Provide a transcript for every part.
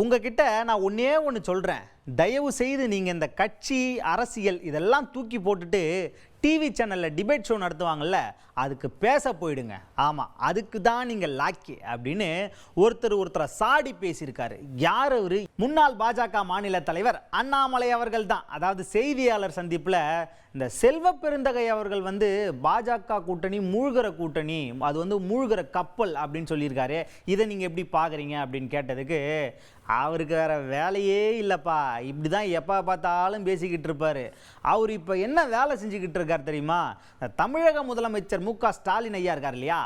உங்ககிட்ட நான் ஒன்றே ஒன்று சொல்கிறேன். தயவு செய்து நீங்கள் இந்த கட்சி அரசியல் இதெல்லாம் தூக்கி போட்டுட்டு டிவி சேனலில் டிபேட் ஷோ நடத்துவாங்கள்ல, அதுக்கு பேச போயிடுங்க. ஆமாம், அதுக்கு தான் நீங்கள் லாக்கி அப்படின்னு ஒருத்தரை சாடி பேசியிருக்காரு. யார் அவரு? முன்னாள் பாஜக மாநில தலைவர் அண்ணாமலை அவர்கள் தான். அதாவது செய்தியாளர் சந்திப்பில் இந்த செல்வ பெருந்தகை அவர்கள் பாஜக கூட்டணி மூழ்கிற கூட்டணி, அது மூழ்கிற கப்பல் அப்படின்னு சொல்லியிருக்காரு. இதை நீங்கள் எப்படி பார்க்குறீங்க அப்படின்னு கேட்டதுக்கு, அவருக்கு வேற வேலையே இல்லைப்பா, இப்படி தான் எப்போ பார்த்தாலும் பேசிக்கிட்டு இருப்பார். அவர் இப்போ என்ன வேலை செஞ்சுக்கிட்டு இருக்கார் தெரியுமா? தமிழக முதலமைச்சர் மு.க. ஸ்டாலின் ஐயா இருக்கார் இல்லையா,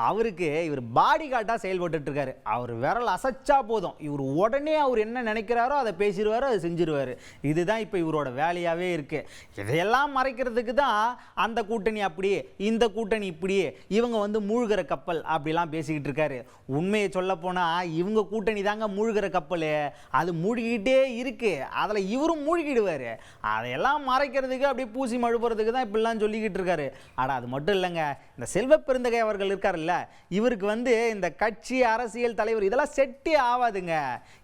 அவருக்கு இவர் பாடி கார்டாக செயல்பட்டு இருக்காரு. அவர் விரல் அசைச்சா போதும், இவர் உடனே அவர் என்ன நினைக்கிறாரோ அதை பேசிடுவார், அதை செஞ்சிருவார். இதுதான் இப்போ இவரோட வேலையாகவே இருக்குது. இதையெல்லாம் மறைக்கிறதுக்கு தான் அந்த கூட்டணி அப்படியே, இந்த கூட்டணி இப்படியே, இவங்க மூழ்கிற கப்பல் அப்படிலாம் பேசிக்கிட்டு இருக்காரு. உண்மையை சொல்ல போனால் இவங்க கூட்டணி தாங்க மூழ்கிற கப்பல். அது மூழ்கிக்கிட்டே இருக்கு, அதில் இவரும் மூழ்கிடுவார். அதையெல்லாம் மறைக்கிறதுக்கு அப்படியே பூசி மழுப்புறதுக்கு தான் இப்படிலாம் சொல்லிக்கிட்டு இருக்காரு. ஆனால் அது மட்டும் இல்லைங்க, இந்த செல்வ பெருந்தகை அவர்கள் இருக்காருல்ல, இவருக்கு இந்த கட்சி அரசியல் தலைவர் இதெல்லாம் செட்டே ஆகாதுங்க.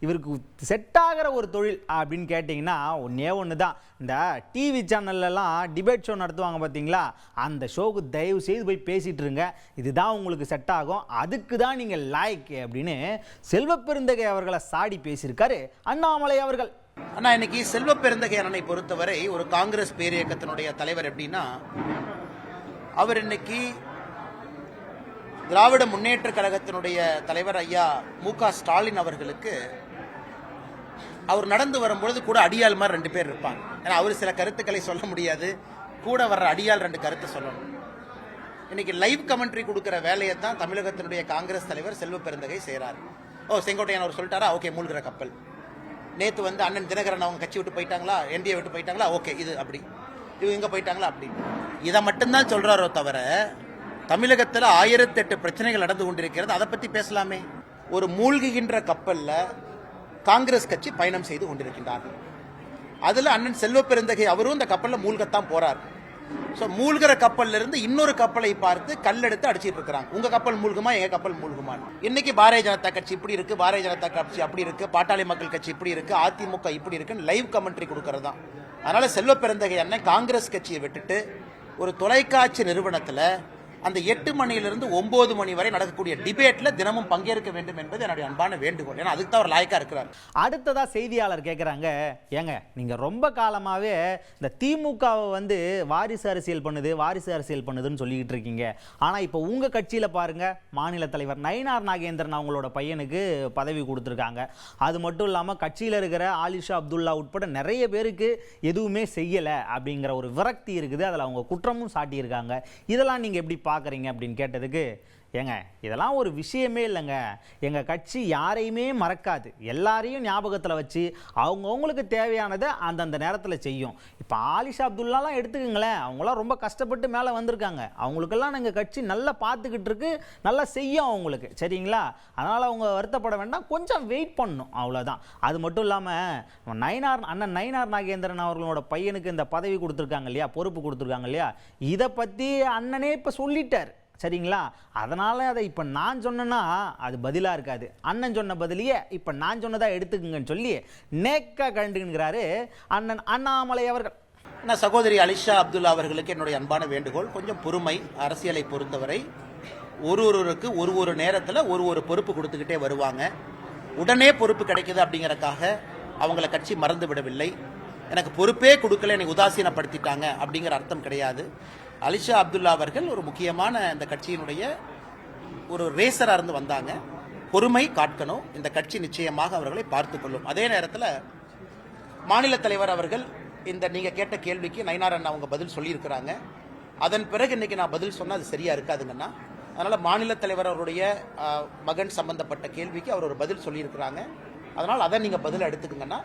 இவருக்கு செட் ஆகிற ஒரு தொழில் அப்படின்னு கேட்டிங்கன்னா ஒன்றே ஒன்று தான். இந்த டிவி சேனல்லாம் டிபேட் ஷோ நடத்துவாங்க பார்த்தீங்களா, அந்த ஷோவுக்கு தயவு செய்து போய் பேசிகிட்டு இருங்க. இதுதான் உங்களுக்கு செட் ஆகும், அதுக்கு தான் நீங்கள் லாய்க்கு அப்படின்னு செல்வ பெருந்தகை அவர்களை சாடி பேசியிருக்காரு அண்ணாமலை அவர்கள். ஆனால் இன்னைக்கு செல்வ பெருந்தகை அண்ணனை பொறுத்தவரை ஒரு காங்கிரஸ் பேரியக்கத்தினுடைய தலைவர் எப்படின்னா, அவர் இன்னைக்கு திராவிட முன்னேற்ற கழகத்தினுடைய தலைவர் ஐயா மு.க. ஸ்டாலின் அவர்களுக்கு அவர் நடந்து வரும்பொழுது கூட அடியாள் மாதிரி 2 பேர் இருப்பாங்க. ஏன்னா அவர் சில கருத்துக்களை சொல்ல முடியாது, கூட வர்ற அடியாள் 2 கருத்து சொல்லணும். இன்னைக்கு லைவ் கமெண்ட்ரி கொடுக்கிற வேலையை தான் தமிழகத்தினுடைய காங்கிரஸ் தலைவர் செல்வ பெருந்தகை செய்கிறார். செங்கோட்டையன் அவர் சொல்லிட்டாரா, ஓகே மூழ்கிற கப்பல். நேற்று அண்ணன் தினகரன் அவங்க கட்சி விட்டு போயிட்டாங்களா, என்டிஏ விட்டு போயிட்டாங்களா, ஓகே இது அப்படி, இவங்க எங்கே போயிட்டாங்களா அப்படி, இதை மட்டும்தான் சொல்கிறாரோ தவிர தமிழகத்தில் 1008 பிரச்சனைகள் நடந்து கொண்டிருக்கிறது, அதை பற்றி பேசலாமே. ஒரு மூழ்குகின்ற கப்பலில் காங்கிரஸ் கட்சி பயணம் செய்து கொண்டிருக்கின்றார்கள். அதில் அண்ணன் செல்வ பெருந்தகை அவரும் இந்த கப்பலில் மூழ்கத்தான் போறார். ஸோ மூழ்கிற கப்பல்ல இருந்து இன்னொரு கப்பலை பார்த்து கல்லெடுத்து அடிச்சிட்டு இருக்கிறாங்க. உங்க கப்பல் மூழ்குமா, எங்க கப்பல் மூழ்குமா. இன்னைக்கு பாரதிய ஜனதா கட்சி இப்படி இருக்கு, பாரதிய ஜனதா கட்சி அப்படி இருக்கு, பாட்டாளி மக்கள் கட்சி இப்படி இருக்கு, அதிமுக இப்படி இருக்குன்னு லைவ் கமெண்ட்ரி கொடுக்கறது தான். அதனால செல்வ பெருந்தகை அண்ணன் காங்கிரஸ் கட்சியை விட்டுட்டு ஒரு தொலைக்காட்சி நிறுவனத்தில் அந்த 8 மணியிலிருந்து 9 மணி வரை நடக்கக்கூடிய டிபேட்ல தினமும் பங்கேற்க வேண்டும் என்பது என்னுடைய அன்பான வேண்டுகோள். ஏன்னா அதுக்கு தான் அவர் லாயக்கா இருக்கிறார். அடுத்ததா செய்தியாளர் கேட்குறாங்க, ஏங்க நீங்க ரொம்ப காலமாவே இந்த திமுகவை வாரிசு அரசியல் பண்ணுது, வாரிசு அரசியல் பண்ணுதுன்னு சொல்லிக்கிட்டு இருக்கீங்க. ஆனா இப்போ உங்க கட்சியில பாருங்க, மாநில தலைவர் நயினார் நாகேந்திரன் அவங்களோட பையனுக்கு பதவி கொடுத்துருக்காங்க. அது மட்டும் இல்லாமல் கட்சியில் இருக்கிற ஆலிஷா அப்துல்லா உட்பட நிறைய பேருக்கு எதுவுமே செய்யலை அப்படிங்கிற ஒரு விரக்தி இருக்குது. அதில் அவங்க குற்றமும் சாட்டியிருக்காங்க. இதெல்லாம் நீங்கள் எப்படி பார்க்குறீங்க அப்படின்னு கேட்டதுக்கு, ஏங்க இதெல்லாம் ஒரு விஷயமே இல்லைங்க, எங்கள் கட்சி யாரையுமே மறக்காது, எல்லாரையும் ஞாபகத்தில் வச்சு அவங்கவுங்களுக்கு தேவையானதை அந்தந்த நேரத்தில் செய்யும். இப்போ ஆலிஷா அப்துல்லாலாம் எடுத்துக்கங்களேன், அவங்களாம் ரொம்ப கஷ்டப்பட்டு மேலே வந்திருக்காங்க. அவங்களுக்கெல்லாம் எங்கள் கட்சி நல்லா பார்த்துக்கிட்டு இருக்கு, நல்லா செய்யும் அவங்களுக்கு, சரிங்களா? அதனால் அவங்க வருத்தப்பட வேண்டாம், கொஞ்சம் வெயிட் பண்ணணும், அவ்வளோதான். அது மட்டும் இல்லாமல் அண்ணன் நயினார் நாகேந்திரன் அவர்களோட பையனுக்கு இந்த பதவி கொடுத்துருக்காங்க இல்லையா, பொறுப்பு கொடுத்துருக்காங்க இல்லையா, இதை பற்றி அண்ணனே இப்போ சொல்லிட்டார், சரிங்களா? அதனால் அதை இப்போ நான் சொன்னேன்னா அது பதிலாக இருக்காது. அண்ணன் சொன்ன பதிலையே இப்போ நான் சொன்னதாக எடுத்துக்குங்கன்னு சொல்லி நேக்காக கண்டுங்கிறாரு அண்ணன் அண்ணாமலை அவர்கள். நான் சகோதரி அலிஷா அப்துல்லா அவர்களுக்கு என்னுடைய அன்பான வேண்டுகோள், கொஞ்சம் பொறுமை. அரசியலை பொறுத்தவரை ஒருவருக்கு ஒரு நேரத்தில் ஒரு பொறுப்பு கொடுத்துக்கிட்டே வருவாங்க. உடனே பொறுப்பு கிடைக்குது அப்படிங்கிறக்காக அவங்கள கட்சி மறந்து விடவில்லை. எனக்கு பொறுப்பே கொடுக்கல, என்னை உதாசீனப்படுத்திட்டாங்க அப்படிங்கிற அர்த்தம் கிடையாது. அலிஷா அப்துல்லா அவர்கள் ஒரு முக்கியமான இந்த கட்சியினுடைய ஒரு ரேசராக இருந்து வந்தாங்க. பொறுமை காட்கணும், இந்த கட்சி நிச்சயமாக அவர்களை பார்த்து கொள்ளும். அதே நேரத்தில் மாநில தலைவர் அவர்கள் இந்த நீங்கள் கேட்ட கேள்விக்கு நயினார் அண்ணா அவங்க பதில் சொல்லியிருக்கிறாங்க. அதன் பிறகு இன்னைக்கு நான் பதில் சொன்னால் அது சரியா இருக்காதுங்கன்னா, அதனால் மாநில தலைவர் அவருடைய மகன் சம்பந்தப்பட்ட கேள்விக்கு அவர் ஒரு பதில் சொல்லியிருக்கிறாங்க. அதனால் அதை நீங்கள் பதில் எடுத்துக்கங்கன்னா